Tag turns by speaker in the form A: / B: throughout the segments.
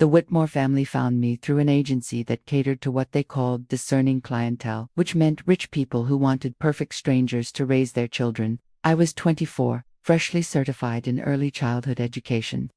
A: The Whitmore family found me through an agency that catered to what they called discerning clientele, which meant rich people who wanted perfect strangers to raise their children. I was 24, freshly certified in early childhood education,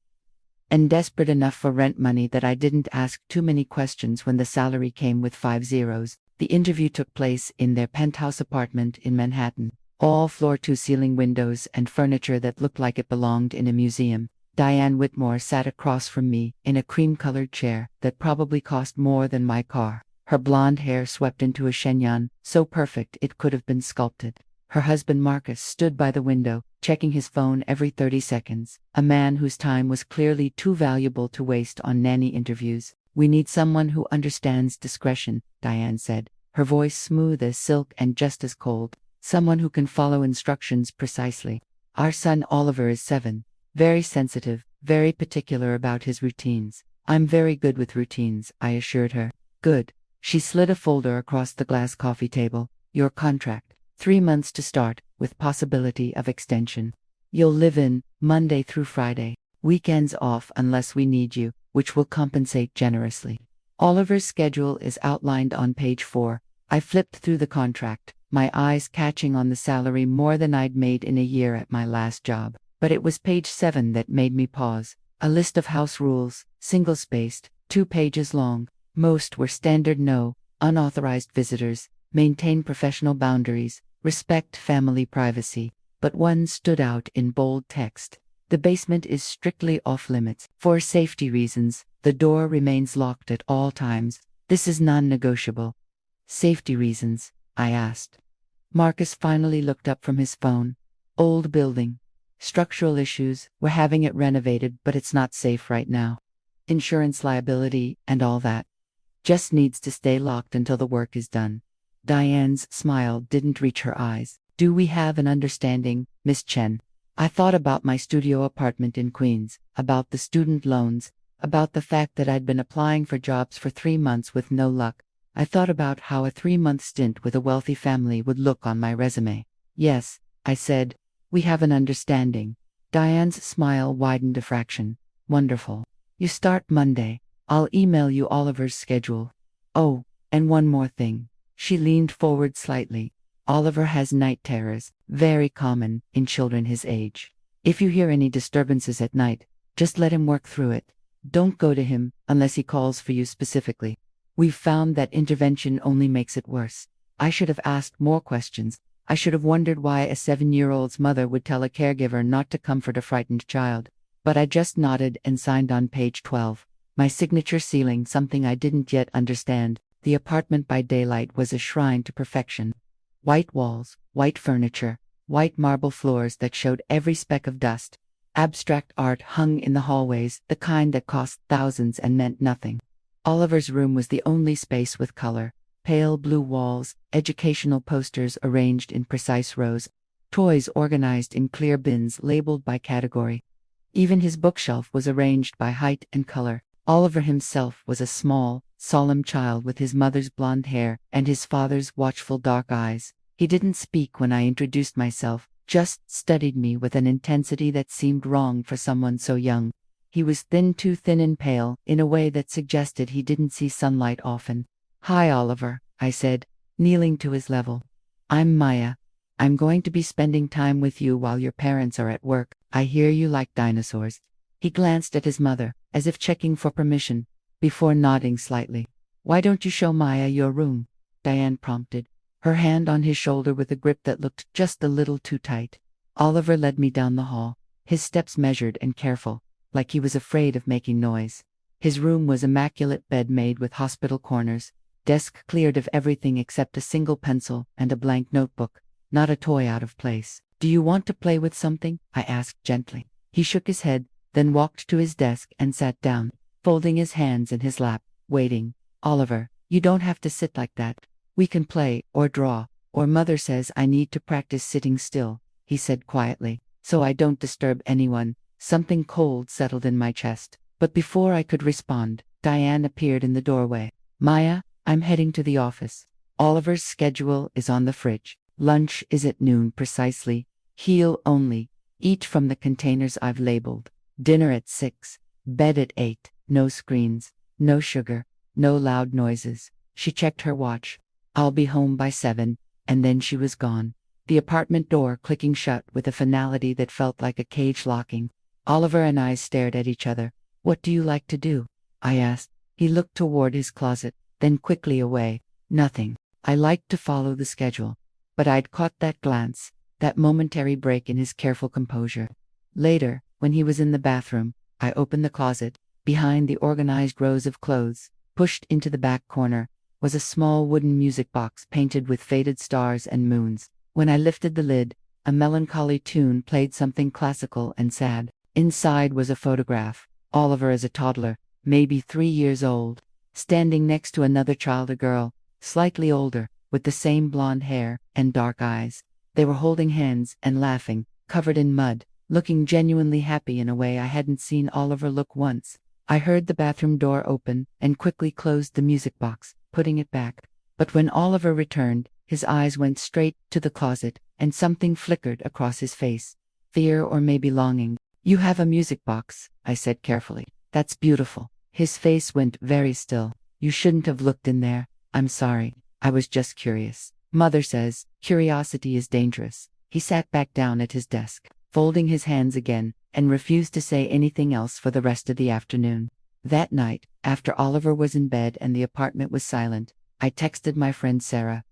A: and desperate enough for rent money that I didn't ask too many questions when the salary came with 5 zeros. The interview took place in their penthouse apartment in Manhattan. All floor-to-ceiling windows and furniture that looked like it belonged in a museum. Diane Whitmore sat across from me in a cream-colored chair that probably cost more than my car. Her blonde hair swept into a chignon, so perfect it could have been sculpted. Her husband Marcus stood by the window, checking his phone every 30 seconds, a man whose time was clearly too valuable to waste on nanny interviews. "We need someone who understands discretion," Diane said, her voice smooth as silk and just as cold. "Someone who can follow instructions precisely. Our son Oliver is 7. Very sensitive, very particular about his routines." "I'm very good with routines," I assured her. "Good." She slid a folder across the glass coffee table. "Your contract. 3 months to start, with possibility of extension. You'll live in, Monday through Friday. Weekends off unless we need you, which will compensate generously." Oliver's schedule is outlined on page 4. I flipped through the contract, my eyes catching on the salary more than I'd made in a year at my last job. But it was page 7 that made me pause. A list of house rules, single-spaced, 2 pages long. Most were standard: no unauthorized visitors, maintain professional boundaries, respect family privacy. But one stood out in bold text. The basement is strictly off-limits. For safety reasons, the door remains locked at all times. This is non-negotiable. "Safety reasons?" I asked. Marcus finally looked up from his phone. "Old building. Structural issues, we're having it renovated, but it's not safe right now. Insurance liability, and all that. Just needs to stay locked until the work is done." Diane's smile didn't reach her eyes. "Do we have an understanding, Miss Chen?" I thought about my studio apartment in Queens, about the student loans, about the fact that I'd been applying for jobs for 3 months with no luck. I thought about how a 3-month stint with a wealthy family would look on my resume. "Yes," I said, "we have an understanding." Diane's smile widened a fraction. "Wonderful. You start Monday. I'll email you Oliver's schedule. Oh, and one more thing." She leaned forward slightly. "Oliver has night terrors, very common in children his age. If you hear any disturbances at night, just let him work through it. Don't go to him unless he calls for you specifically. We've found that intervention only makes it worse." I should have asked more questions. I should have wondered why a 7-year-old's mother would tell a caregiver not to comfort a frightened child. But I just nodded and signed on page 12. My signature sealing something I didn't yet understand. The apartment by daylight was a shrine to perfection. White walls, white furniture, white marble floors that showed every speck of dust. Abstract art hung in the hallways, the kind that cost thousands and meant nothing. Oliver's room was the only space with color. Pale blue walls, educational posters arranged in precise rows, toys organized in clear bins labeled by category. Even his bookshelf was arranged by height and color. Oliver himself was a small, solemn child with his mother's blonde hair and his father's watchful dark eyes. He didn't speak when I introduced myself, just studied me with an intensity that seemed wrong for someone so young. He was thin, too thin and pale, in a way that suggested he didn't see sunlight often. "Hi, Oliver," I said, kneeling to his level. "I'm Maya. I'm going to be spending time with you while your parents are at work. I hear you like dinosaurs." He glanced at his mother, as if checking for permission, before nodding slightly. "Why don't you show Maya your room?" Diane prompted, her hand on his shoulder with a grip that looked just a little too tight. Oliver led me down the hall, his steps measured and careful, like he was afraid of making noise. His room was immaculate, bed made with hospital corners, desk cleared of everything except a single pencil and a blank notebook, not a toy out of place. "Do you want to play with something?" I asked gently. He shook his head, then walked to his desk and sat down, folding his hands in his lap, waiting. "Oliver, you don't have to sit like that. We can play, or draw, or Mother says I need to practice sitting still," he said quietly, "so I don't disturb anyone." Something cold settled in my chest. But before I could respond, Diane appeared in the doorway. "Maya, I'm heading to the office. Oliver's schedule is on the fridge. Lunch is at noon precisely. He'll only eat from the containers I've labeled. Dinner at 6. Bed at 8. No screens, no sugar, no loud noises. She checked her watch. I'll be home by 7, and then she was gone. The apartment door clicking shut with a finality that felt like a cage locking. Oliver and I stared at each other. What do you like to do? I asked. He looked toward his closet, then quickly away. Nothing. I liked to follow the schedule. But I'd caught that glance, that momentary break in his careful composure. Later, when he was in the bathroom, I opened the closet. Behind the organized rows of clothes, pushed into the back corner, was a small wooden music box painted with faded stars and moons. When I lifted the lid, a melancholy tune played, something classical and sad. Inside was a photograph, Oliver as a toddler, maybe 3 years old, standing next to another child, a girl, slightly older, with the same blonde hair and dark eyes. They were holding hands and laughing, covered in mud, looking genuinely happy in a way I hadn't seen Oliver look once. I heard the bathroom door open and quickly closed the music box, putting it back. But when Oliver returned, his eyes went straight to the closet, and something flickered across his face. Fear or maybe longing. You have a music box, I said carefully. That's beautiful. His face went very still. You shouldn't have looked in there. I'm sorry. I was just curious. Mother says, curiosity is dangerous. He sat back down at his desk, folding his hands again, and refused to say anything else for the rest of the afternoon. That night, after Oliver was in bed and the apartment was silent, I texted my friend Sarah.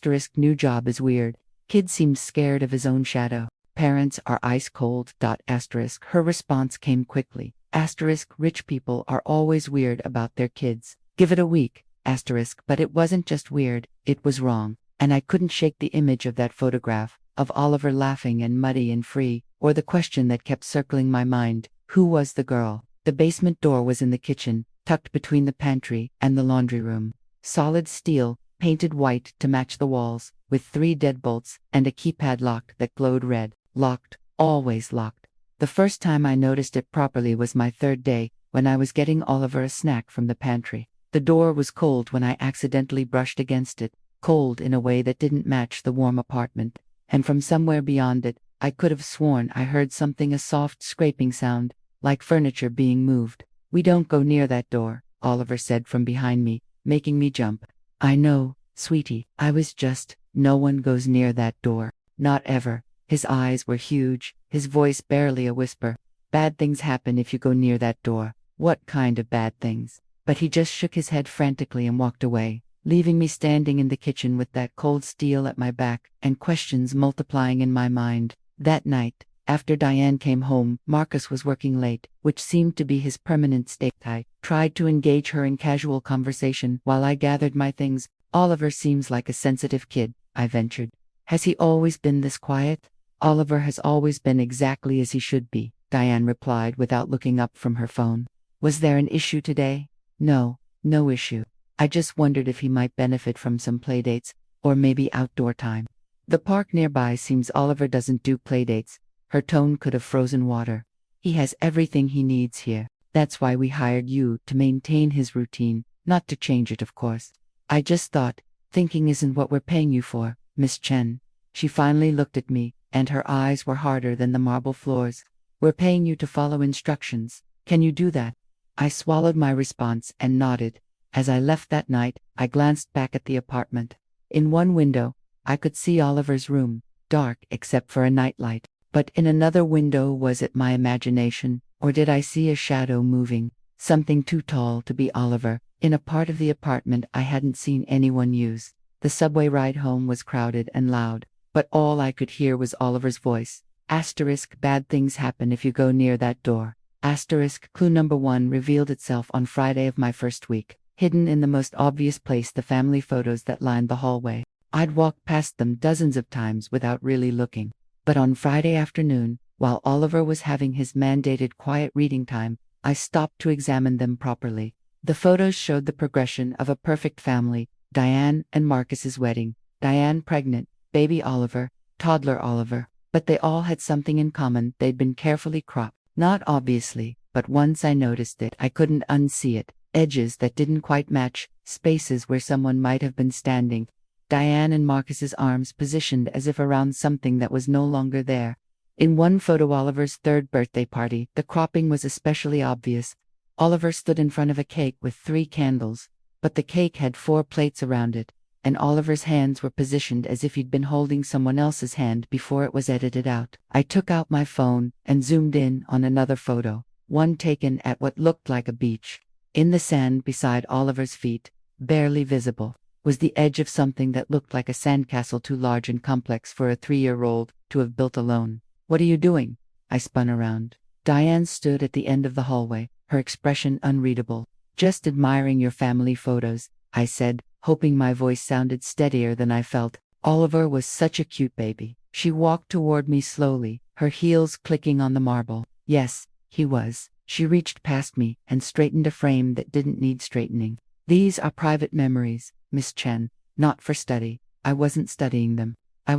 A: * New job is weird. Kid seems scared of his own shadow. Parents are ice cold. *. Her response came quickly. * Rich people are always weird about their kids. Give it a week. *. But it wasn't just weird, it was wrong. And I couldn't shake the image of that photograph, of Oliver laughing and muddy and free, or the question that kept circling my mind: who was the girl? The basement door was in the kitchen, tucked between the pantry and the laundry room. Solid steel, painted white to match the walls, with 3 deadbolts and a keypad lock that glowed red. Locked, always locked. The first time I noticed it properly was my 3rd day, when I was getting Oliver a snack from the pantry. The door was cold when I accidentally brushed against it, cold in a way that didn't match the warm apartment. And from somewhere beyond it, I could have sworn I heard something, a soft scraping sound, like furniture being moved. We don't go near that door, Oliver said from behind me, making me jump. I know, sweetie, I was just, no one goes near that door. Not ever. His eyes were huge, his voice barely a whisper. Bad things happen if you go near that door. What kind of bad things? But he just shook his head frantically and walked away, leaving me standing in the kitchen with that cold steel at my back and questions multiplying in my mind. That night, after Diane came home, Marcus was working late, which seemed to be his permanent state. I tried to engage her in casual conversation while I gathered my things. Oliver seems like a sensitive kid, I ventured. Has he always been this quiet? Oliver has always been exactly as he should be, Diane replied without looking up from her phone. Was there an issue today? No, no issue. I just wondered if he might benefit from some playdates, or maybe outdoor time. The park nearby seems. Oliver doesn't do playdates. Her tone could have frozen water. He has everything he needs here. That's why we hired you, to maintain his routine, not to change it, of course. I just thought, thinking isn't what we're paying you for, Miss Chen. She finally looked at me, and her eyes were harder than the marble floors. We're paying you to follow instructions. Can you do that? I swallowed my response and nodded. As I left that night, I glanced back at the apartment. In one window, I could see Oliver's room, dark except for a nightlight. But in another window, was it my imagination, or did I see a shadow moving, something too tall to be Oliver, in a part of the apartment I hadn't seen anyone use? The subway ride home was crowded and loud, but all I could hear was Oliver's voice. Bad things happen if you go near that door. Clue number 1 revealed itself on Friday of my first week, hidden in the most obvious place, the family photos that lined the hallway. I'd walked past them dozens of times without really looking. But on Friday afternoon, while Oliver was having his mandated quiet reading time, I stopped to examine them properly. The photos showed the progression of a perfect family: Diane and Marcus's wedding, Diane pregnant, baby Oliver, toddler Oliver. But they all had something in common: they'd been carefully cropped. Not obviously, but once I noticed it, I couldn't unsee it. Edges that didn't quite match, spaces where someone might have been standing. Diane and Marcus's arms positioned as if around something that was no longer there. In one photo, Oliver's 3rd birthday party, the cropping was especially obvious. Oliver stood in front of a cake with 3 candles, but the cake had 4 plates around it, and Oliver's hands were positioned as if he'd been holding someone else's hand before it was edited out. I took out my phone and zoomed in on another photo, one taken at what looked like a beach. In the sand beside Oliver's feet, barely visible, was the edge of something that looked like a sandcastle too large and complex for a 3-year-old to have built alone. "What are you doing?" I spun around. Diane stood at the end of the hallway, her expression unreadable. "Just admiring your family photos," I said, hoping my voice sounded steadier than I felt. Oliver was such a cute baby. She walked toward me slowly, her heels clicking on the marble. Yes, he was. She reached past me and straightened a frame that didn't need straightening. "These are private memories, Miss Chen, not for study." I wasn't studying them. I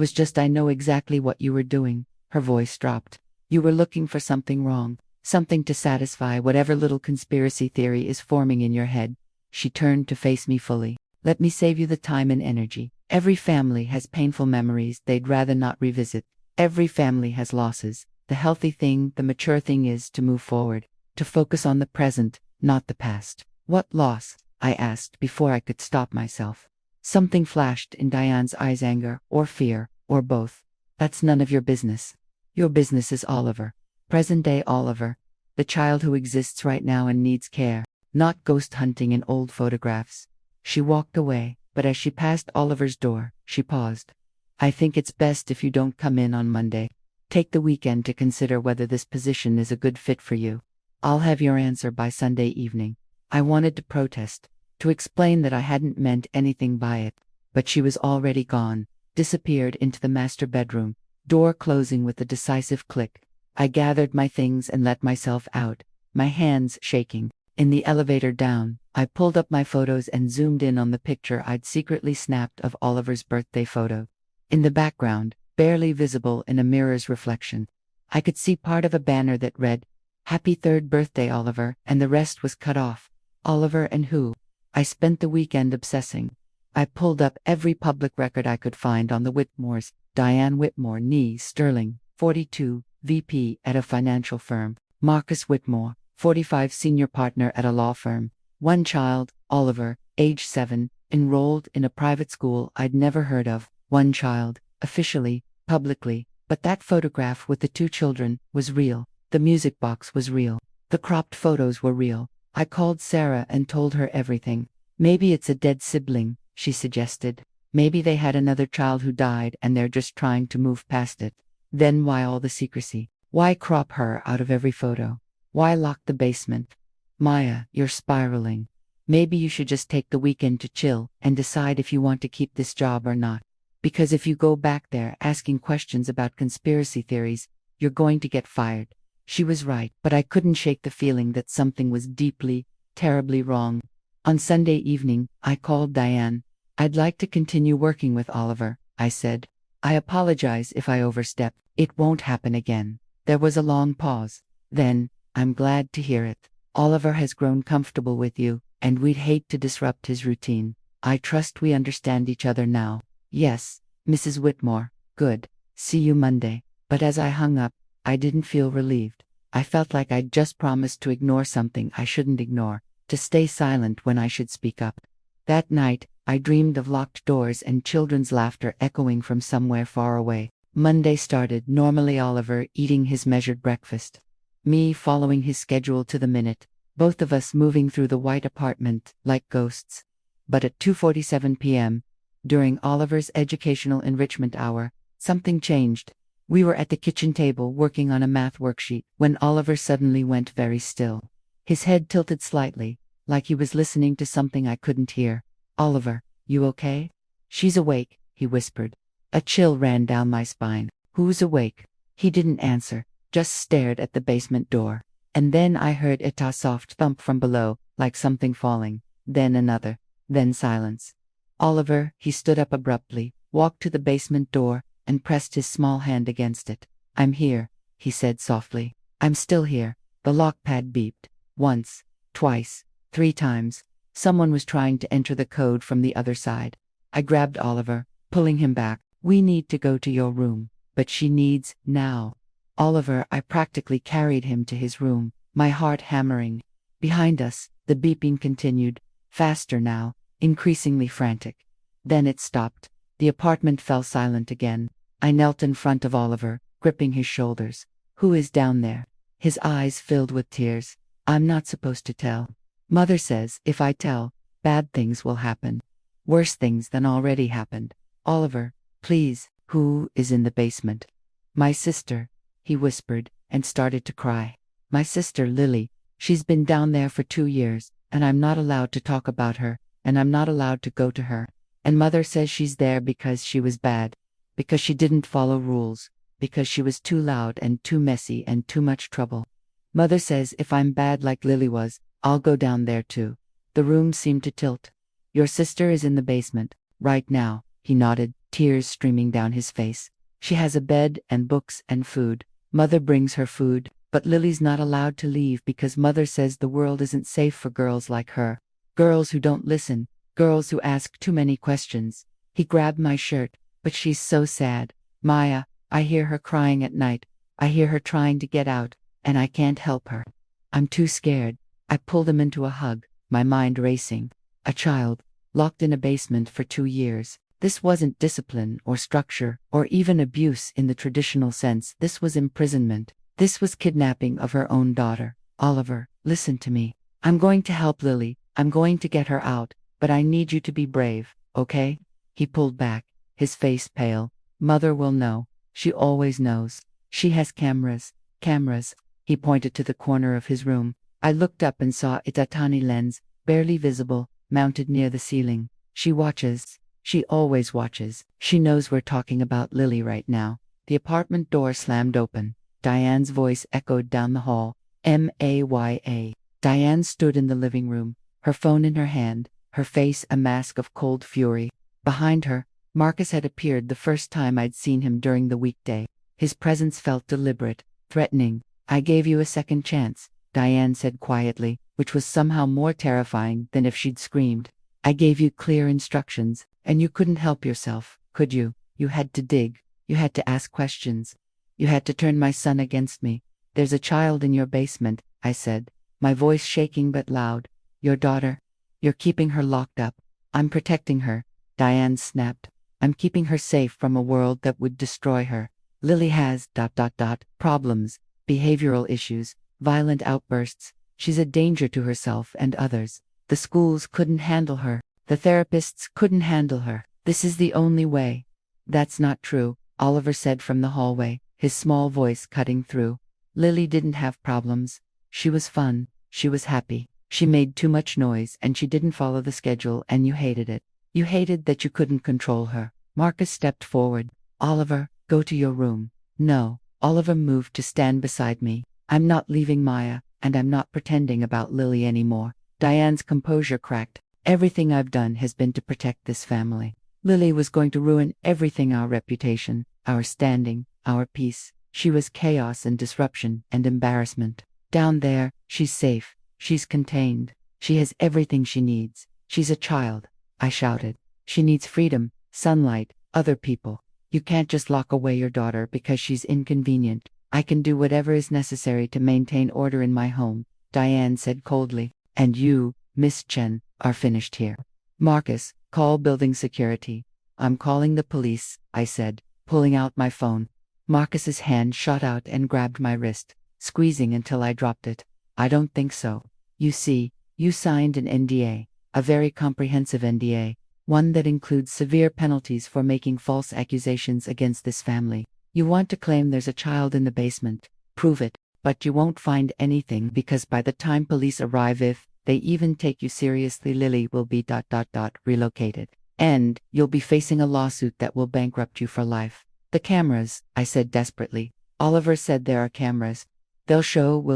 A: know exactly what you were doing. Her voice dropped. "You were looking for something wrong, something to satisfy whatever little conspiracy theory is forming in your head." She turned to face me fully. "Let me save you the time and energy. Every family has painful memories they'd rather not revisit. Every family has losses. The healthy thing, the mature thing is to move forward, to focus on the present, not the past." "What loss?" I asked before I could stop myself. Something flashed in Diane's eyes, anger, or fear, or both. "That's none of your business. Your business is Oliver. Present-day Oliver. The child who exists right now and needs care, not ghost hunting in old photographs." She walked away, but as she passed Oliver's door, she paused. "I think it's best if you don't come in on Monday. Take the weekend to consider whether this position is a good fit for you. I'll have your answer by Sunday evening." I wanted to protest, to explain that I hadn't meant anything by it, but she was already gone, disappeared into the master bedroom, door closing with a decisive click. I gathered my things and let myself out, my hands shaking. In the elevator down, I pulled up my photos and zoomed in on the picture I'd secretly snapped of Oliver's birthday photo. In the background, barely visible in a mirror's reflection, I could see part of a banner that read, "Happy 3rd birthday, Oliver," and the rest was cut off. Oliver and who? I spent the weekend obsessing. I pulled up every public record I could find on the Whitmores. Diane Whitmore, née Sterling, 42, VP at a financial firm. Marcus Whitmore, 45, senior partner at a law firm. 1 child, Oliver, age 7, enrolled in a private school I'd never heard of. 1 child, officially, publicly, but that photograph with the 2 children was real. The music box was real. The cropped photos were real. I called Sarah and told her everything. "Maybe it's a dead sibling," she suggested. "Maybe they had another child who died and they're just trying to move past it." Then why all the secrecy? Why crop her out of every photo? Why lock the basement? "Maya, you're spiraling. Maybe you should just take the weekend to chill and decide if you want to keep this job or not. Because if you go back there asking questions about conspiracy theories, you're going to get fired." She was right, but I couldn't shake the feeling that something was deeply, terribly wrong. On Sunday evening, I called Diane. "I'd like to continue working with Oliver," I said. "I apologize if I overstepped. It won't happen again." There was a long pause. Then, "I'm glad to hear it. Oliver has grown comfortable with you, and we'd hate to disrupt his routine. I trust we understand each other now." "Yes, Mrs. Whitmore. Good. See you Monday." But as I hung up, I didn't feel relieved. I felt like I'd just promised to ignore something I shouldn't ignore, to stay silent when I should speak up. That night, I dreamed of locked doors and children's laughter echoing from somewhere far away. Monday started, normally Oliver eating his measured breakfast. Me following his schedule to the minute, both of us moving through the white apartment like ghosts. But at 2:47 p.m., during Oliver's educational enrichment hour, something changed. We were at the kitchen table working on a math worksheet when Oliver suddenly went very still. His head tilted slightly, like he was listening to something I couldn't hear. "Oliver, you okay?" "She's awake," he whispered. A chill ran down my spine. "Who's awake?" He didn't answer, just stared at the basement door. And then I heard a soft thump from below, like something falling. Then another. Then silence. "Oliver," he stood up abruptly, walked to the basement door, and pressed his small hand against it. "I'm here," he said softly. "I'm still here." The lock pad beeped. Once, twice, 3 times. Someone was trying to enter the code from the other side. I grabbed Oliver, pulling him back. "We need to go to your room." "But she needs, now." Oliver, I practically carried him to his room, my heart hammering. Behind us, the beeping continued, faster now, increasingly frantic. Then it stopped. The apartment fell silent again. I knelt in front of Oliver, gripping his shoulders. Who is down there? His eyes filled with tears. I'm not supposed to tell. Mother says if I tell, bad things will happen. Worse things than already happened. Oliver, please, who is in the basement? My sister, he whispered, and started to cry. My sister Lily, she's been down there for 2 years, and I'm not allowed to talk about her, and I'm not allowed to go to her. And Mother says she's there because she was bad, because she didn't follow rules, because she was too loud and too messy and too much trouble. Mother says if I'm bad like Lily was, I'll go down there too. The room seemed to tilt. Your sister is in the basement, right now, he nodded, tears streaming down his face. She has a bed and books and food. Mother brings her food, but Lily's not allowed to leave because Mother says the world isn't safe for girls like her. Girls who don't listen, girls who ask too many questions. He grabbed my shirt, but she's so sad. Maya, I hear her crying at night. I hear her trying to get out, and I can't help her. I'm too scared. I pulled him into a hug, my mind racing. A child, locked in a basement for 2 years. This wasn't discipline or structure or even abuse in the traditional sense. This was imprisonment. This was kidnapping of her own daughter. Oliver, listen to me. I'm going to help Lily. I'm going to get her out, but I need you to be brave, okay? He pulled back, his face pale. Mother will know. She always knows. She has cameras. Cameras. He pointed to the corner of his room. I looked up and saw its a tiny lens, barely visible, mounted near the ceiling. She watches. She always watches. She knows we're talking about Lily right now. The apartment door slammed open. Diane's voice echoed down the hall. Maya. Diane stood in the living room, her phone in her hand, her face a mask of cold fury. Behind her, Marcus had appeared the first time I'd seen him during the weekday. His presence felt deliberate, threatening. I gave you a second chance, Diane said quietly, which was somehow more terrifying than if she'd screamed. I gave you clear instructions, and you couldn't help yourself, could you? You had to dig. You had to ask questions. You had to turn my son against me. There's a child in your basement, I said, my voice shaking but loud. Your daughter. You're keeping her locked up. I'm protecting her, Diane snapped. I'm keeping her safe from a world that would destroy her. Lily has ... problems, behavioral issues, violent outbursts. She's a danger to herself and others. The schools couldn't handle her. The therapists couldn't handle her. This is the only way. That's not true, Oliver said from the hallway, his small voice cutting through. Lily didn't have problems. She was fun. She was happy. She made too much noise and she didn't follow the schedule and you hated it. You hated that you couldn't control her. Marcus stepped forward. Oliver, go to your room. No. Oliver moved to stand beside me. I'm not leaving Maya, and I'm not pretending about Lily anymore. Diane's composure cracked. Everything I've done has been to protect this family. Lily was going to ruin everything, our reputation, our standing, our peace. She was chaos and disruption and embarrassment. Down there, she's safe. She's contained. She has everything she needs. She's a child, I shouted. She needs freedom, sunlight, other people. You can't just lock away your daughter because she's inconvenient. I can do whatever is necessary to maintain order in my home, Diane said coldly. And you, Miss Chen, are finished here. Marcus, call building security. I'm calling the police, I said, pulling out my phone. Marcus's hand shot out and grabbed my wrist, squeezing until I dropped it. I don't think so. You see, you signed an NDA, a very comprehensive NDA, one that includes severe penalties for making false accusations against this family. You want to claim there's a child in the basement. Prove it, but you won't find anything because by the time police arrive, if they even take you seriously, Lily will be ... relocated. And you'll be facing a lawsuit that will bankrupt you for life. The cameras, I said desperately. Oliver said there are cameras. We'll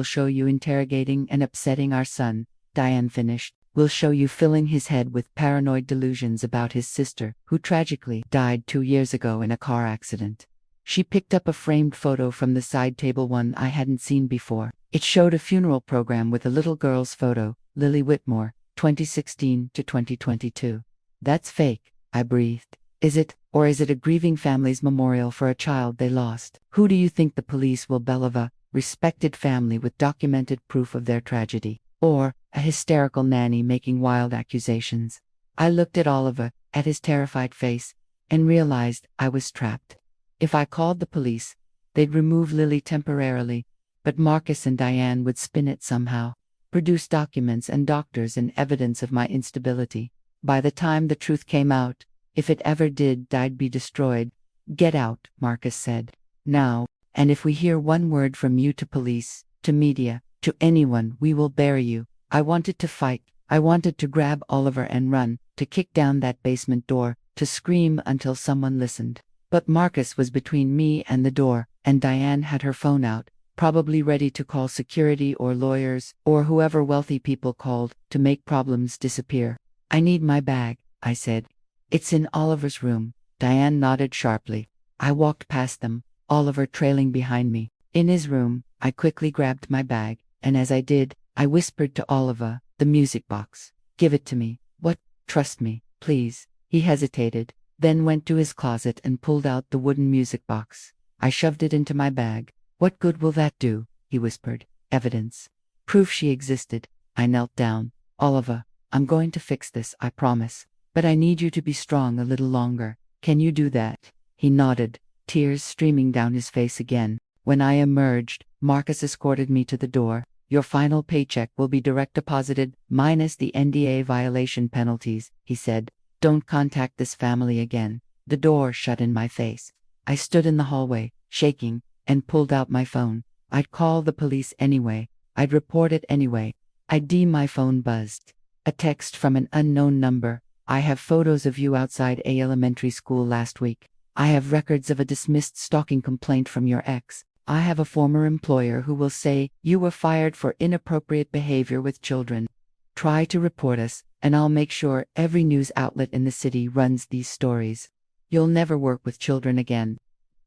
A: show you interrogating and upsetting our son, Diane finished. We'll show you filling his head with paranoid delusions about his sister, who tragically died 2 years ago in a car accident. She picked up a framed photo from the side table, one I hadn't seen before. It showed a funeral program with a little girl's photo, Lily Whitmore, 2016 to 2022. That's fake, I breathed. Is it, or is it a grieving family's memorial for a child they lost? Who do you think the police will believe? A respected family with documented proof of their tragedy? Or a hysterical nanny making wild accusations. I looked at Oliver, at his terrified face, and realized I was trapped. If I called the police, they'd remove Lily temporarily, but Marcus and Diane would spin it somehow, produce documents and doctors and evidence of my instability. By the time the truth came out, if it ever did, I'd be destroyed. Get out, Marcus said. Now, and if we hear one word from you to police, to media, to anyone, we will bury you. I wanted to fight. I wanted to grab Oliver and run, to kick down that basement door, to scream until someone listened. But Marcus was between me and the door, and Diane had her phone out, probably ready to call security or lawyers, or whoever wealthy people called, to make problems disappear. I need my bag, I said. It's in Oliver's room. Diane nodded sharply. I walked past them, Oliver trailing behind me. In his room, I quickly grabbed my bag, and as I did, I whispered to Oliver, the music box. Give it to me. What? Trust me, please. He hesitated, then went to his closet and pulled out the wooden music box. I shoved it into my bag. What good will that do? He whispered. Evidence. Proof she existed. I knelt down. Oliver, I'm going to fix this, I promise. But I need you to be strong a little longer. Can you do that? He nodded, tears streaming down his face again. When I emerged, Marcus escorted me to the door. Your final paycheck will be direct deposited, minus the NDA violation penalties, he said. Don't contact this family again. The door shut in my face. I stood in the hallway, shaking, and pulled out my phone. I'd call the police anyway. I'd report it anyway. My phone buzzed. A text from an unknown number. I have photos of you outside a elementary school last week. I have records of a dismissed stalking complaint from your ex. I have a former employer who will say you were fired for inappropriate behavior with children. Try to report us, and I'll make sure every news outlet in the city runs these stories. You'll never work with children again.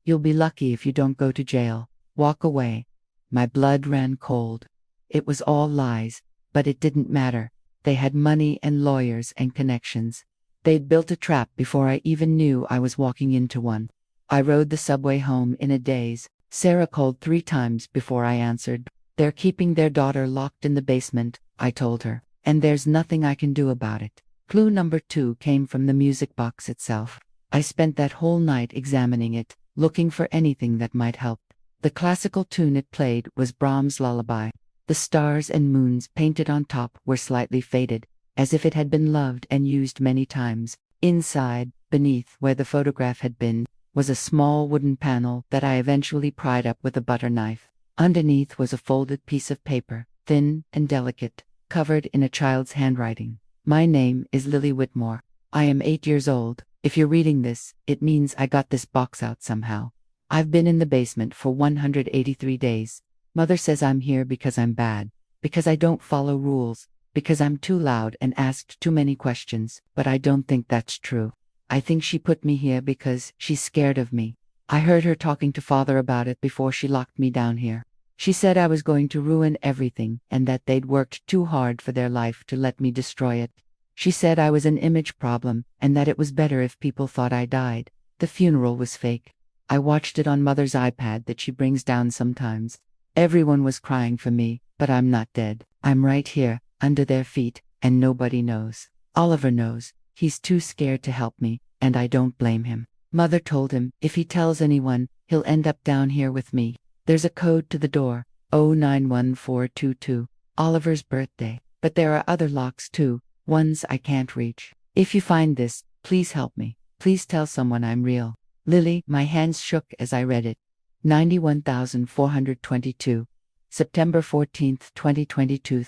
A: You'll be lucky if you don't go to jail. Walk away. My blood ran cold. It was all lies, but it didn't matter. They had money and lawyers and connections. They'd built a trap before I even knew I was walking into one. I rode the subway home in a daze. Sarah called 3 times before I answered. They're keeping their daughter locked in the basement, I told her, and there's nothing I can do about it. Clue number 2 came from the music box itself. I spent that whole night examining it, looking for anything that might help. The classical tune it played was Brahms' Lullaby. The stars and moons painted on top were slightly faded, as if it had been loved and used many times. Inside, beneath where the photograph had been, was a small wooden panel that I eventually pried up with a butter knife. Underneath was a folded piece of paper, thin and delicate, covered in a child's handwriting. My name is Lily Whitmore. I am 8 years old. If you're reading this, it means I got this box out somehow. I've been in the basement for 183 days. Mother says I'm here because I'm bad, because I don't follow rules, because I'm too loud and asked too many questions, but I don't think that's true. I think she put me here because she's scared of me. I heard her talking to Father about it before she locked me down here. She said I was going to ruin everything and that they'd worked too hard for their life to let me destroy it. She said I was an image problem and that it was better if people thought I died. The funeral was fake. I watched it on Mother's iPad that she brings down sometimes. Everyone was crying for me, but I'm not dead. I'm right here, under their feet, and nobody knows. Oliver knows. He's too scared to help me, and I don't blame him. Mother told him, if he tells anyone, he'll end up down here with me. There's a code to the door, 091422, Oliver's birthday. But there are other locks too, ones I can't reach. If you find this, please help me. Please tell someone I'm real. Lily. My hands shook as I read it. 91,422. September 14th, 2022.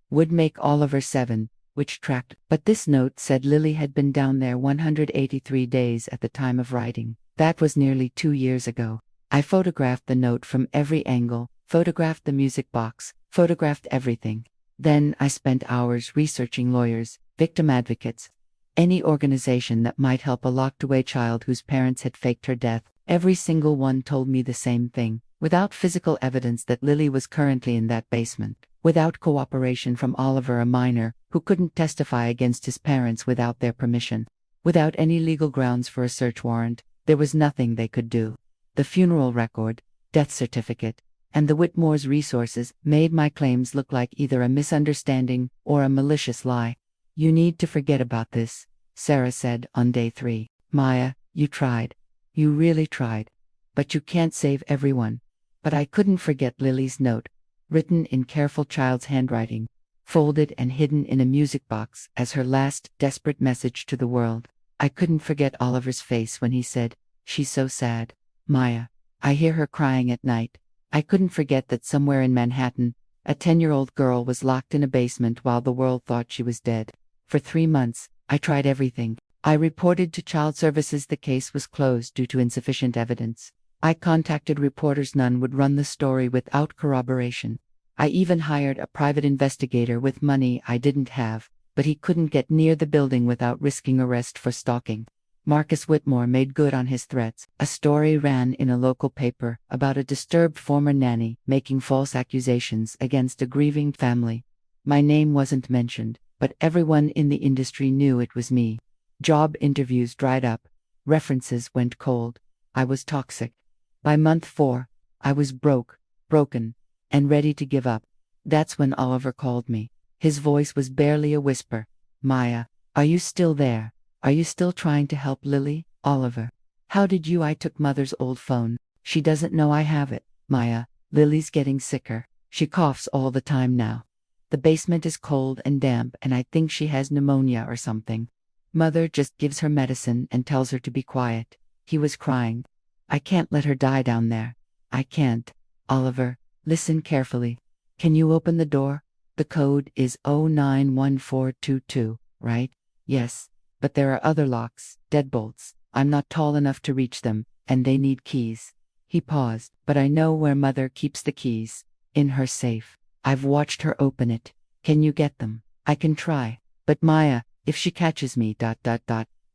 A: Would make Oliver 7. Which tracked, but this note said Lily had been down there 183 days at the time of writing. That was nearly 2 years ago. I photographed the note from every angle, photographed the music box, photographed everything. Then I spent hours researching lawyers, victim advocates, any organization that might help a locked-away child whose parents had faked her death. Every single one told me the same thing, without physical evidence that Lily was currently in that basement. Without cooperation from Oliver, a minor, who couldn't testify against his parents without their permission. Without any legal grounds for a search warrant, there was nothing they could do. The funeral record, death certificate, and the Whitmore's resources made my claims look like either a misunderstanding or a malicious lie. "You need to forget about this," Sarah said on day 3. "Maya, you tried. You really tried. But you can't save everyone." But I couldn't forget Lily's note, written in careful child's handwriting, folded and hidden in a music box as her last desperate message to the world. I couldn't forget Oliver's face when he said, "She's so sad. Maya. I hear her crying at night." I couldn't forget that somewhere in Manhattan, a 10-year-old girl was locked in a basement while the world thought she was dead. For 3 months, I tried everything. I reported to Child Services the case was closed due to insufficient evidence. I contacted reporters, none would run the story without corroboration. I even hired a private investigator with money I didn't have, but he couldn't get near the building without risking arrest for stalking. Marcus Whitmore made good on his threats. A story ran in a local paper about a disturbed former nanny making false accusations against a grieving family. My name wasn't mentioned, but everyone in the industry knew it was me. Job interviews dried up. References went cold. I was toxic. By month 4, I was broken, and ready to give up. That's when Oliver called me. His voice was barely a whisper. "Maya, are you still there? Are you still trying to help Lily?" "Oliver, how did you? I took Mother's old phone. She doesn't know I have it." "Maya, Lily's getting sicker. She coughs all the time now. The basement is cold and damp and I think she has pneumonia or something. Mother just gives her medicine and tells her to be quiet." He was crying. "I can't let her die down there. I can't." "Oliver, listen carefully. Can you open the door? The code is 091422, right?" "Yes. But there are other locks, deadbolts. I'm not tall enough to reach them, and they need keys." He paused. "But I know where Mother keeps the keys. In her safe. I've watched her open it. Can you get them?" "I can try. But Maya, if she catches me,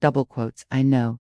A: double quotes, I know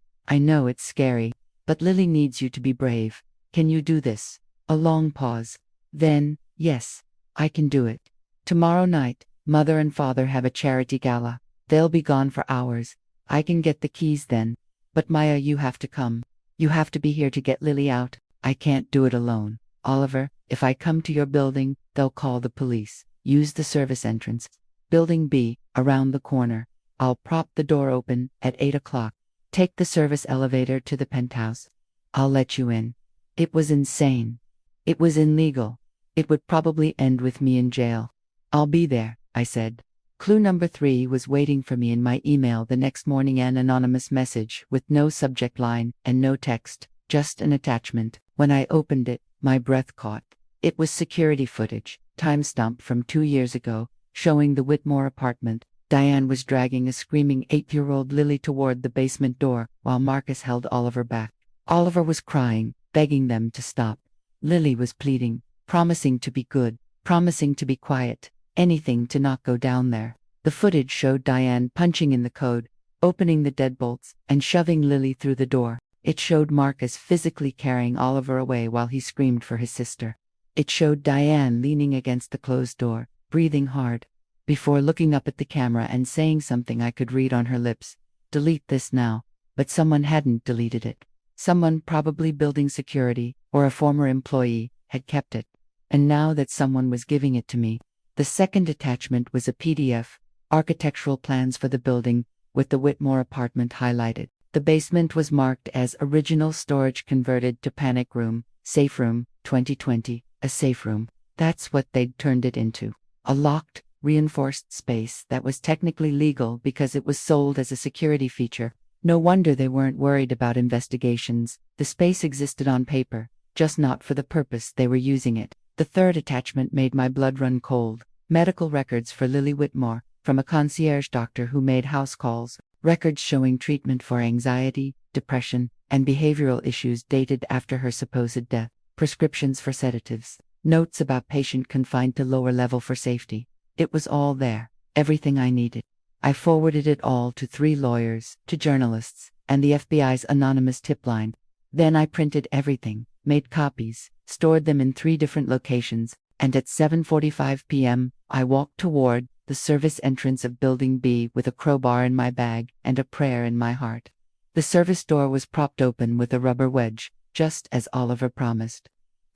A: it's scary. But Lily needs you to be brave. Can you do this?" A long pause. Then, "Yes, I can do it. Tomorrow night, Mother and Father have a charity gala. They'll be gone for hours. I can get the keys then. But Maya, you have to come. You have to be here to get Lily out. I can't do it alone. Oliver, if I come to your building, they'll call the police. Use the service entrance. Building B, around the corner. I'll prop the door open at 8 o'clock. Take the service elevator to the penthouse. I'll let you in." It was insane. It was illegal. It would probably end with me in jail. "I'll be there," I said. Clue number 3 was waiting for me in my email the next morning, an anonymous message with no subject line and no text, just an attachment. When I opened it, my breath caught. It was security footage, timestamp from 2 years ago, showing the Whitmore apartment. Diane was dragging a screaming 8-year-old Lily toward the basement door, while Marcus held Oliver back. Oliver was crying, begging them to stop. Lily was pleading, promising to be good, promising to be quiet, anything to not go down there. The footage showed Diane punching in the code, opening the deadbolts, and shoving Lily through the door. It showed Marcus physically carrying Oliver away while he screamed for his sister. It showed Diane leaning against the closed door, breathing hard, before looking up at the camera and saying something I could read on her lips. "Delete this now." But someone hadn't deleted it. Someone, probably building security, or a former employee, had kept it. And now that someone was giving it to me. The second attachment was a PDF, architectural plans for the building, with the Whitmore apartment highlighted. The basement was marked as original storage converted to panic room, safe room, 2020, a safe room. That's what they'd turned it into. A locked, reinforced space that was technically legal because it was sold as a security feature. No wonder they weren't worried about investigations. The space existed on paper, just not for the purpose they were using it. The third attachment made my blood run cold. Medical records for Lily Whitmore, from a concierge doctor who made house calls. Records showing treatment for anxiety, depression, and behavioral issues dated after her supposed death. Prescriptions for sedatives. Notes about patient confined to lower level for safety. It was all there. Everything I needed. I forwarded it all to 3 lawyers, to journalists, and the FBI's anonymous tip line. Then I printed everything, made copies, stored them in 3 different locations, and at 7:45 p.m., I walked toward the service entrance of Building B with a crowbar in my bag and a prayer in my heart. The service door was propped open with a rubber wedge, just as Oliver promised.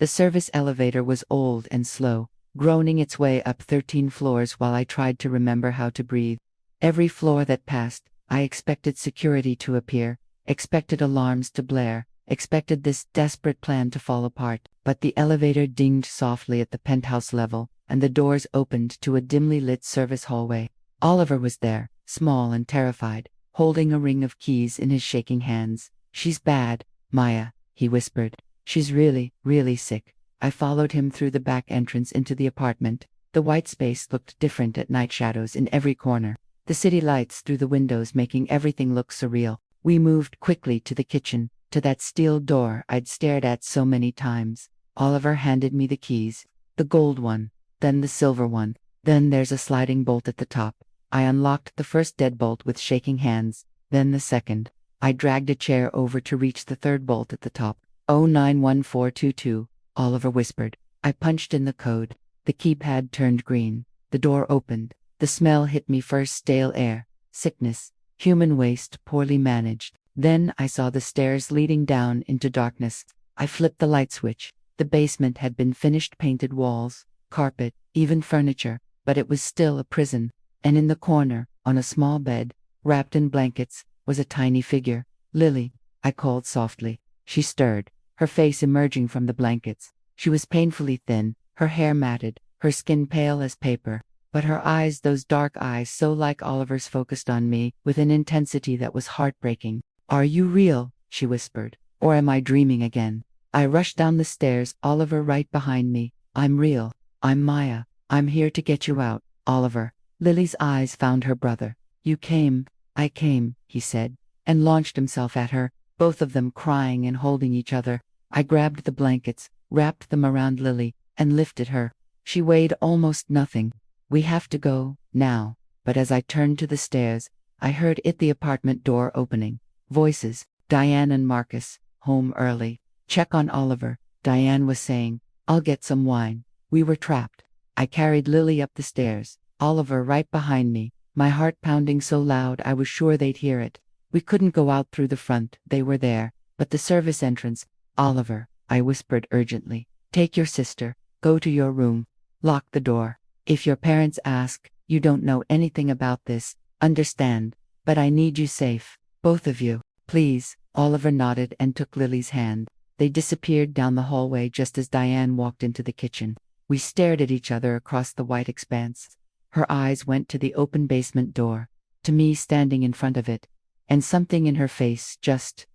A: The service elevator was old and slow, groaning its way up 13 floors while I tried to remember how to breathe. Every floor that passed, I expected security to appear, expected alarms to blare, expected this desperate plan to fall apart. But the elevator dinged softly at the penthouse level, and the doors opened to a dimly lit service hallway. Oliver was there, small and terrified, holding a ring of keys in his shaking hands. "She's bad, Maya," he whispered. "She's really, really sick." I followed him through the back entrance into the apartment. The white space looked different at night, shadows in every corner. The city lights through the windows making everything look surreal. We moved quickly to the kitchen, to that steel door I'd stared at so many times. Oliver handed me the keys, the gold one, then the silver one. "Then there's a sliding bolt at the top." I unlocked the first deadbolt with shaking hands, then the second. I dragged a chair over to reach the third bolt at the top. 091422, Oliver whispered. I punched in the code. The keypad turned green. The door opened. The smell hit me first: stale air, sickness, human waste poorly managed. Then I saw the stairs leading down into darkness. I flipped the light switch. The basement had been finished: painted walls, carpet, even furniture, but it was still a prison. And in the corner, on a small bed, wrapped in blankets, was a tiny figure. "Lily," I called softly. She stirred, her face emerging from the blankets. She was painfully thin, her hair matted, her skin pale as paper. But her eyes, those dark eyes so like Oliver's, focused on me with an intensity that was heartbreaking. "Are you real?" she whispered. "Or am I dreaming again?" I rushed down the stairs, Oliver right behind me. "I'm real. I'm Maya. I'm here to get you out, Oliver." Lily's eyes found her brother. "You came." "I came," he said, and launched himself at her, both of them crying and holding each other. I grabbed the blankets, wrapped them around Lily, and lifted her. She weighed almost nothing. "We have to go, now." But as I turned to the stairs, I heard the apartment door opening. Voices. "Diane and Marcus, home early. Check on Oliver," Diane was saying. "I'll get some wine." We were trapped. I carried Lily up the stairs, Oliver right behind me, my heart pounding so loud I was sure they'd hear it. We couldn't go out through the front, they were there, but the service entrance. "Oliver," I whispered urgently, "take your sister, go to your room, lock the door. If your parents ask, you don't know anything about this, understand, but I need you safe, both of you, please." Oliver nodded and took Lily's hand. They disappeared down the hallway just as Diane walked into the kitchen. We stared at each other across the white expanse. Her eyes went to the open basement door, to me standing in front of it, and something in her face just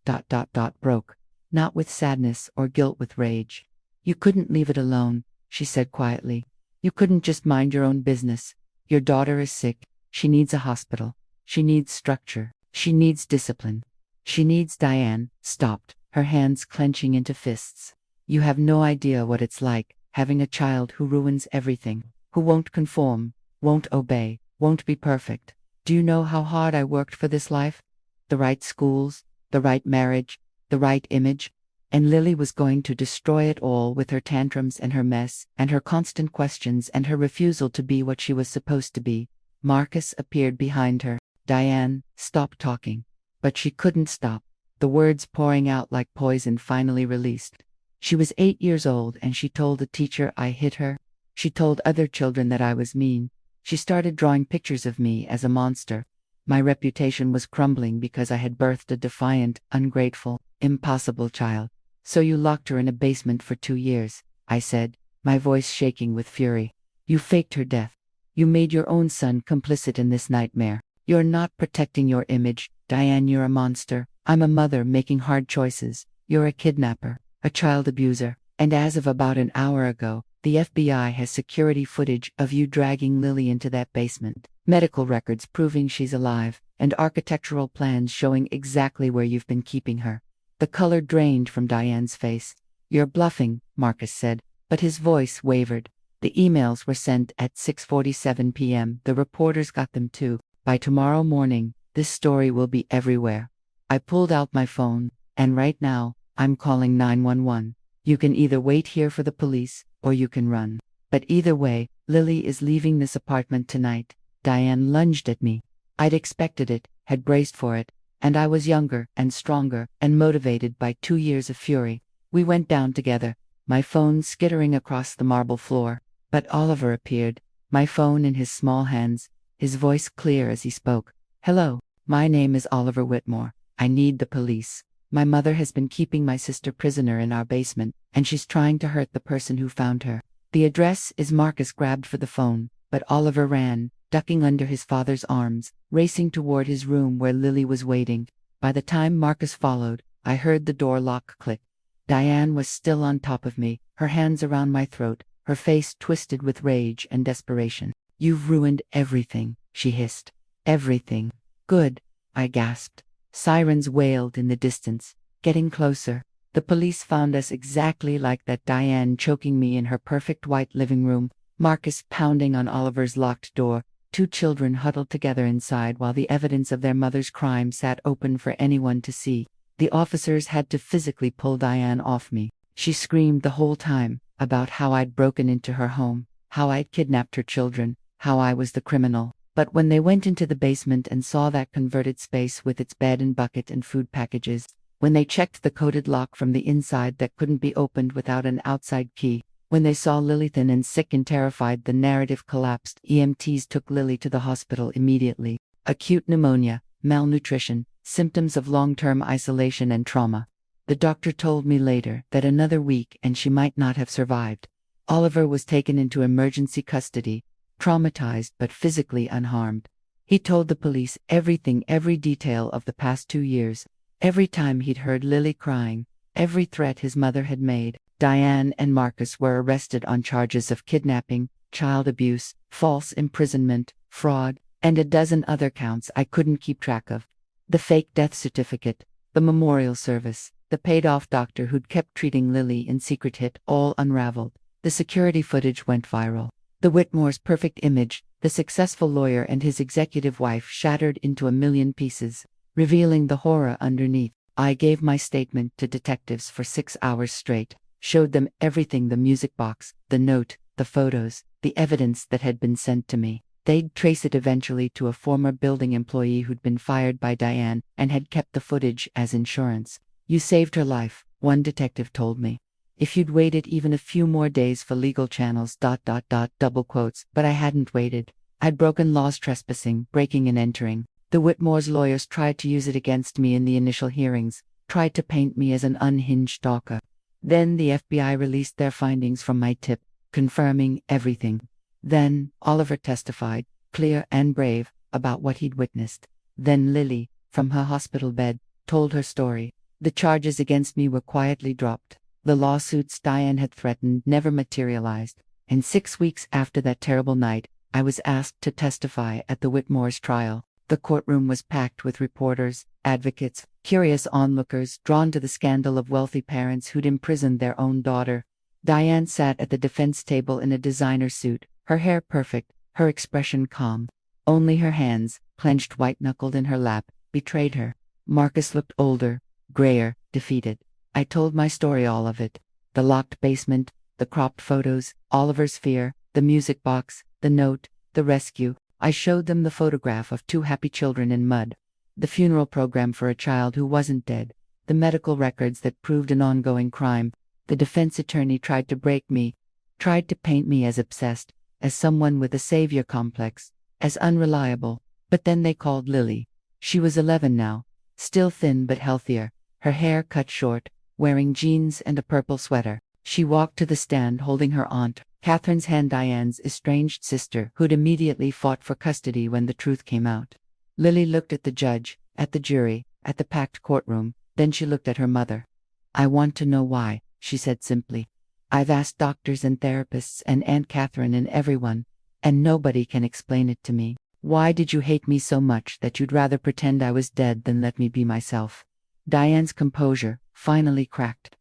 A: broke, not with sadness or guilt, with rage. "You couldn't leave it alone," she said quietly. "You couldn't just mind your own business. Your daughter is sick. She needs a hospital. She needs structure. She needs discipline. She needs—" Diane stopped, her hands clenching into fists. "You have no idea what it's like, having a child who ruins everything, who won't conform, won't obey, won't be perfect. Do you know how hard I worked for this life? The right schools, the right marriage, the right image. And Lily was going to destroy it all with her tantrums and her mess, and her constant questions and her refusal to be what she was supposed to be." Marcus appeared behind her. Diane stopped talking. But she couldn't stop. The words pouring out like poison finally released. "She was 8 years old and she told the teacher I hit her. She told other children that I was mean. She started drawing pictures of me as a monster. My reputation was crumbling because I had birthed a defiant, ungrateful, impossible child. So you locked her in a basement for 2 years, I said, my voice shaking with fury. You faked her death. You made your own son complicit in this nightmare. You're not protecting your image, Diane. You're a monster. I'm a mother making hard choices. You're a kidnapper, a child abuser. And as of about an hour ago, the FBI has security footage of you dragging Lily into that basement. Medical records proving she's alive, and architectural plans showing exactly where you've been keeping her." The color drained from Diane's face. "You're bluffing," Marcus said, but his voice wavered. "The emails were sent at 6:47 p.m. The reporters got them too. By tomorrow morning, this story will be everywhere." I pulled out my phone, and right now, I'm calling 911. "You can either wait here for the police, or you can run. But either way, Lily is leaving this apartment tonight." Diane lunged at me. I'd expected it, had braced for it, and I was younger and stronger and motivated by 2 years of fury. We went down together, my phone skittering across the marble floor. But Oliver appeared, my phone in his small hands, his voice clear as he spoke. "Hello, my name is Oliver Whitmore. I need the police. My mother has been keeping my sister prisoner in our basement, and she's trying to hurt the person who found her. The address is." Marcus grabbed for the phone, but Oliver ran, ducking under his father's arms, racing toward his room where Lily was waiting. By the time Marcus followed, I heard the door lock click. Diane was still on top of me, her hands around my throat, her face twisted with rage and desperation. "You've ruined everything," she hissed. "Everything." "Good," I gasped. Sirens wailed in the distance, getting closer. The police found us exactly like that, Diane choking me in her perfect white living room, Marcus pounding on Oliver's locked door, two children huddled together inside while the evidence of their mother's crime sat open for anyone to see. The officers had to physically pull Diane off me. She screamed the whole time about how I'd broken into her home, how I'd kidnapped her children, how I was the criminal. But when they went into the basement and saw that converted space with its bed and bucket and food packages, when they checked the coded lock from the inside that couldn't be opened without an outside key, when they saw Lily thin and sick and terrified, the narrative collapsed. EMTs took Lily to the hospital immediately. Acute pneumonia, malnutrition, symptoms of long-term isolation and trauma. The doctor told me later that another week and she might not have survived. Oliver was taken into emergency custody, traumatized but physically unharmed. He told the police everything, every detail of the past 2 years, every time he'd heard Lily crying, every threat his mother had made. Diane and Marcus were arrested on charges of kidnapping, child abuse, false imprisonment, fraud, and a dozen other counts I couldn't keep track of. The fake death certificate, the memorial service, the paid-off doctor who'd kept treating Lily in secret hit all unraveled. The security footage went viral. The Whitmore's perfect image, the successful lawyer and his executive wife shattered into a million pieces, revealing the horror underneath. I gave my statement to detectives for 6 hours straight, showed them everything: the music box, the note, the photos, the evidence that had been sent to me. They'd trace it eventually to a former building employee who'd been fired by Diane and had kept the footage as insurance. "You saved her life," one detective told me. "If you'd waited even a few more days for legal channels, double quotes." But I hadn't waited. I'd broken laws: trespassing, breaking and entering. The Whitmore's lawyers tried to use it against me in the initial hearings, tried to paint me as an unhinged stalker. Then the FBI released their findings from my tip, confirming everything. Then Oliver testified, clear and brave, about what he'd witnessed. Then Lily, from her hospital bed, told her story. The charges against me were quietly dropped. The lawsuits Diane had threatened never materialized. And 6 weeks after that terrible night, I was asked to testify at the Whitmore's trial. The courtroom was packed with reporters, advocates, curious onlookers drawn to the scandal of wealthy parents who'd imprisoned their own daughter. Diane sat at the defense table in a designer suit, her hair perfect, her expression calm. Only her hands, clenched white-knuckled in her lap, betrayed her. Marcus looked older, grayer, defeated. I told my story, all of it. The locked basement, the cropped photos, Oliver's fear, the music box, the note, the rescue. I showed them the photograph of 2 happy children in mud, the funeral program for a child who wasn't dead, the medical records that proved an ongoing crime. The defense attorney tried to break me, tried to paint me as obsessed, as someone with a savior complex, as unreliable. But then they called Lily. She was 11 now, still thin but healthier, her hair cut short, wearing jeans and a purple sweater. She walked to the stand holding her aunt, Catherine's hand, Diane's estranged sister, who'd immediately fought for custody when the truth came out. Lily looked at the judge, at the jury, at the packed courtroom, then she looked at her mother. "I want to know why," she said simply. "I've asked doctors and therapists and Aunt Catherine and everyone, and nobody can explain it to me. Why did you hate me so much that you'd rather pretend I was dead than let me be myself?" Diane's composure finally cracked.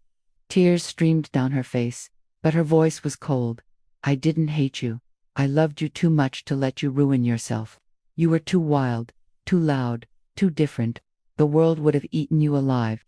A: Tears streamed down her face, but her voice was cold. "I didn't hate you. I loved you too much to let you ruin yourself. You were too wild, too loud, too different. The world would have eaten you alive.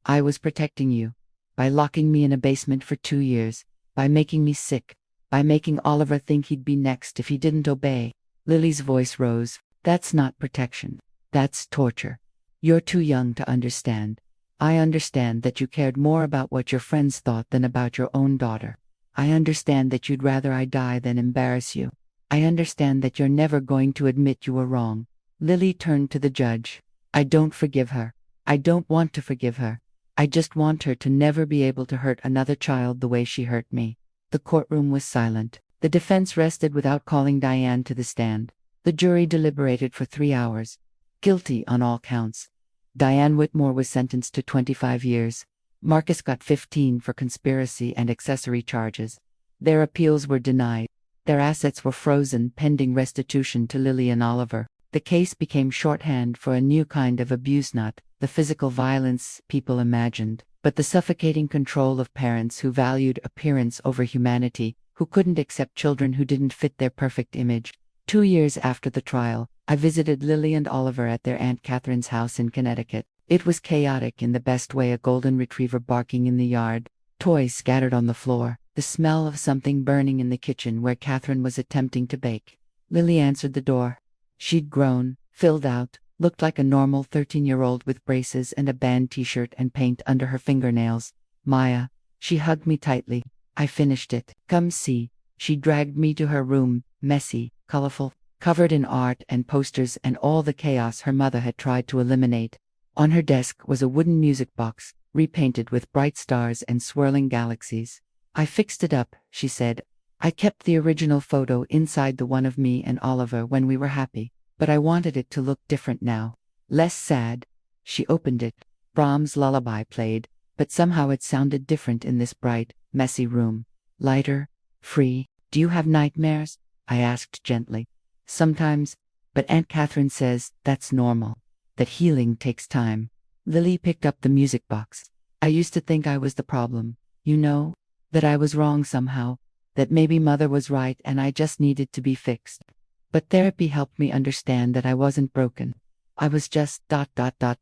A: I was protecting you, by locking me in a basement for 2 years, by making me sick, by making Oliver think he'd be next if he didn't obey." Lily's voice rose. "That's not protection. That's torture. You're too young to understand. I understand that you cared more about what your friends thought than about your own daughter. I understand that you'd rather I die than embarrass you. I understand that you're never going to admit you were wrong." Lily turned to the judge. "I don't forgive her. I don't want to forgive her. I just want her to never be able to hurt another child the way she hurt me." The courtroom was silent. The defense rested without calling Diane to the stand. The jury deliberated for 3 hours. Guilty on all counts. Diane Whitmore was sentenced to 25 years. Marcus got 15 for conspiracy and accessory charges. Their appeals were denied. Their assets were frozen pending restitution to Lily and Oliver. The case became shorthand for a new kind of abuse, not the physical violence people imagined, but the suffocating control of parents who valued appearance over humanity, who couldn't accept children who didn't fit their perfect image. 2 years after the trial, I visited Lily and Oliver at their Aunt Catherine's house in Connecticut. It was chaotic in the best way, a golden retriever barking in the yard, toys scattered on the floor, the smell of something burning in the kitchen where Catherine was attempting to bake. Lily answered the door. She'd grown, filled out, looked like a normal 13-year-old with braces and a band t-shirt and paint under her fingernails. "Maya." She hugged me tightly. "I finished it. Come see." She dragged me to her room, messy, colorful, covered in art and posters and all the chaos her mother had tried to eliminate. On her desk was a wooden music box, repainted with bright stars and swirling galaxies. "I fixed it up," she said. "I kept the original photo inside, the one of me and Oliver when we were happy, but I wanted it to look different now. Less sad." She opened it. Brahms' Lullaby played, but somehow it sounded different in this bright, messy room. Lighter, free. "Do you have nightmares?" I asked gently. "Sometimes, but Aunt Catherine says that's normal, that healing takes time." Lily picked up the music box. "I used to think I was the problem, you know, that I was wrong somehow, that maybe Mother was right and I just needed to be fixed. But therapy helped me understand that I wasn't broken. I was just ...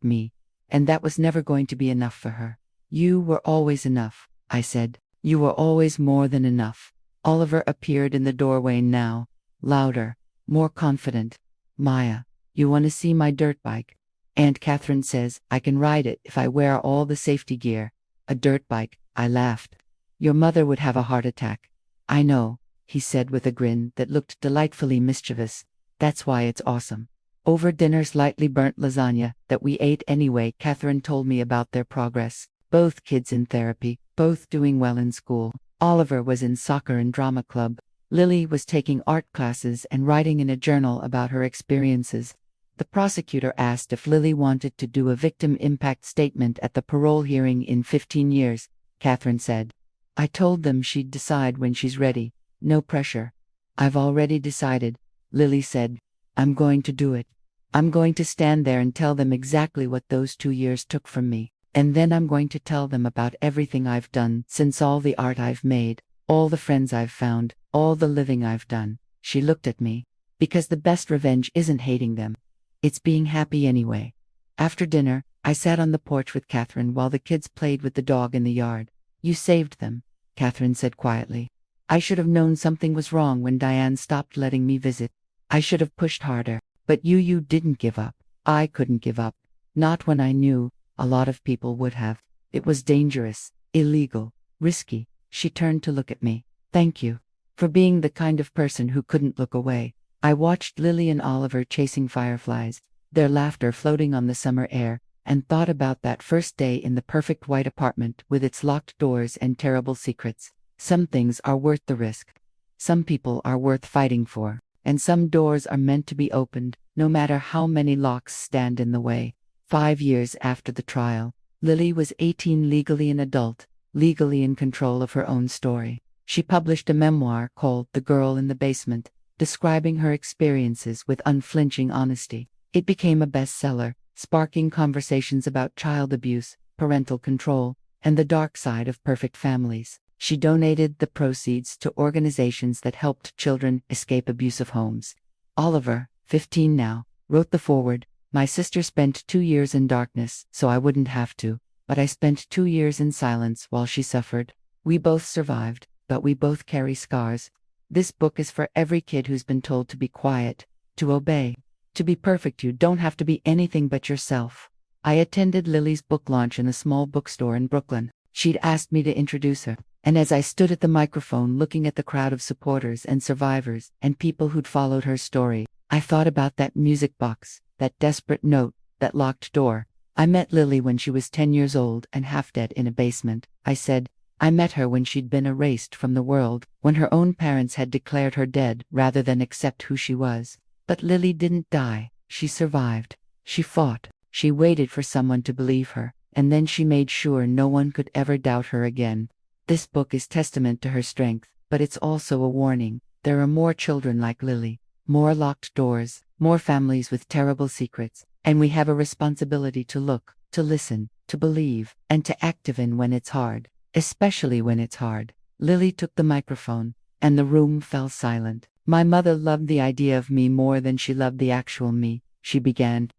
A: me. And that was never going to be enough for her." "You were always enough," I said. "You were always more than enough." Oliver appeared in the doorway now, louder, more confident. "Maya, you want to see my dirt bike? Aunt Catherine says I can ride it if I wear all the safety gear." "A dirt bike," I laughed. "Your mother would have a heart attack." "I know," he said with a grin that looked delightfully mischievous. "That's why it's awesome." Over dinner's lightly burnt lasagna that we ate anyway, Catherine told me about their progress. Both kids in therapy, both doing well in school. Oliver was in soccer and drama club. Lily was taking art classes and writing in a journal about her experiences. The prosecutor asked if Lily wanted to do a victim impact statement at the parole hearing in 15 years. Catherine said, "I told them she'd decide when she's ready. No pressure." "I've already decided," Lily said. "I'm going to do it. I'm going to stand there and tell them exactly what those 2 years took from me. And then I'm going to tell them about everything I've done since, all the art I've made, all the friends I've found, all the living I've done." She looked at me. "Because the best revenge isn't hating them. It's being happy anyway." After dinner, I sat on the porch with Catherine while the kids played with the dog in the yard. "You saved them," Catherine said quietly. "I should have known something was wrong when Diane stopped letting me visit. I should have pushed harder. But you didn't give up. I couldn't give up. Not when I knew a lot of people would have. It was dangerous, illegal, risky." She turned to look at me. "Thank you for being the kind of person who couldn't look away." I watched Lily and Oliver chasing fireflies, their laughter floating on the summer air, and thought about that first day in the perfect white apartment with its locked doors and terrible secrets. Some things are worth the risk. Some people are worth fighting for. And some doors are meant to be opened, no matter how many locks stand in the way. 5 years after the trial, Lily was 18, legally an adult, legally in control of her own story. She published a memoir called The Girl in the Basement, describing her experiences with unflinching honesty. It became a bestseller, sparking conversations about child abuse, parental control, and the dark side of perfect families. She donated the proceeds to organizations that helped children escape abusive homes. Oliver, 15 now, wrote the foreword. "My sister spent 2 years in darkness, so I wouldn't have to, but I spent 2 years in silence while she suffered. We both survived, but we both carry scars." This book is for every kid who's been told to be quiet, to obey, to be perfect. You don't have to be anything but yourself. I attended Lily's book launch in a small bookstore in Brooklyn. She'd asked me to introduce her, and as I stood at the microphone looking at the crowd of supporters and survivors and people who'd followed her story, I thought about that music box, that desperate note, that locked door. I met Lily when she was 10 years old and half dead in a basement. I said, I met her when she'd been erased from the world, when her own parents had declared her dead rather than accept who she was. But Lily didn't die. She survived. She fought. She waited for someone to believe her, and then she made sure no one could ever doubt her again. This book is testament to her strength, but it's also a warning. There are more children like Lily, more locked doors, more families with terrible secrets, and we have a responsibility to look, to listen, to believe, and to act even when it's hard, especially when it's hard. Lily took the microphone, and the room fell silent. My mother loved the idea of me more than she loved the actual me, she began.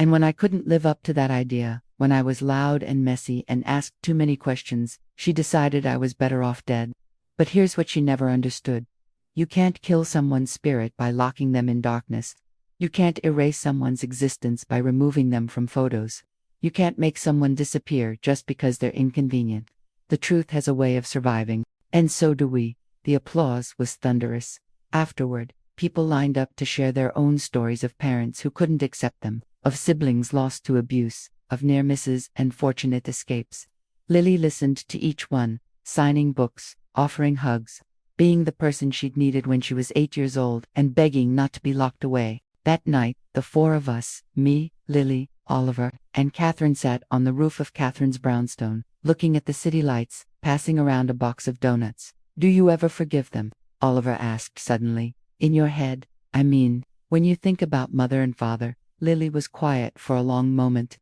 A: And when I couldn't live up to that idea, when I was loud and messy and asked too many questions, she decided I was better off dead. But here's what she never understood. You can't kill someone's spirit by locking them in darkness. You can't erase someone's existence by removing them from photos. You can't make someone disappear just because they're inconvenient. The truth has a way of surviving, and so do we. The applause was thunderous. Afterward, people lined up to share their own stories of parents who couldn't accept them, of siblings lost to abuse, of near misses and fortunate escapes. Lily listened to each one, signing books, offering hugs, being the person she'd needed when she was 8 years old, and begging not to be locked away. That night, the four of us, me, Lily, Oliver, and Catherine, sat on the roof of Catherine's brownstone, looking at the city lights, passing around a box of donuts. Do you ever forgive them? Oliver asked suddenly. In your head, I mean, when you think about mother and father. Lily was quiet for a long moment.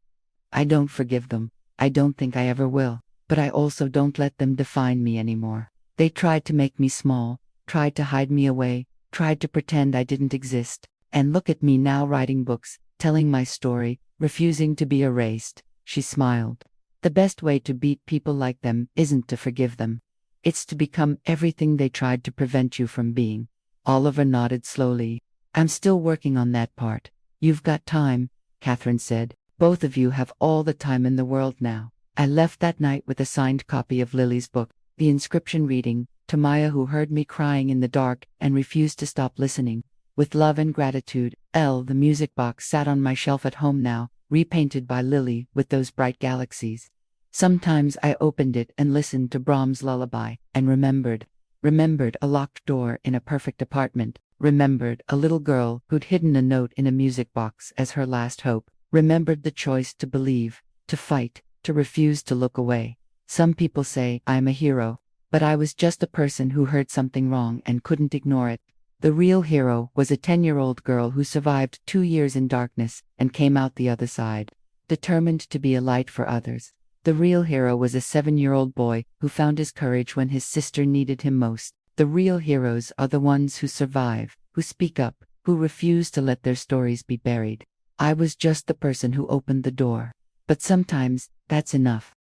A: I don't forgive them. I don't think I ever will. But I also don't let them define me anymore. They tried to make me small, tried to hide me away, tried to pretend I didn't exist. And look at me now, writing books, telling my story, refusing to be erased. She smiled. The best way to beat people like them isn't to forgive them. It's to become everything they tried to prevent you from being. Oliver nodded slowly. I'm still working on that part. You've got time, Catherine said. Both of you have all the time in the world now. I left that night with a signed copy of Lily's book, the inscription reading, to Maya, who heard me crying in the dark and refused to stop listening. With love and gratitude, L. The music box sat on my shelf at home now, repainted by Lily with those bright galaxies. Sometimes I opened it and listened to Brahms' lullaby, and remembered a locked door in a perfect apartment, remembered a little girl who'd hidden a note in a music box as her last hope, remembered the choice to believe, to fight, to refuse to look away. Some people say I'm a hero, but I was just a person who heard something wrong and couldn't ignore it. The real hero was a 10-year-old girl who survived 2 years in darkness and came out the other side, determined to be a light for others. The real hero was a 7-year-old boy who found his courage when his sister needed him most. The real heroes are the ones who survive, who speak up, who refuse to let their stories be buried. I was just the person who opened the door. But sometimes, that's enough.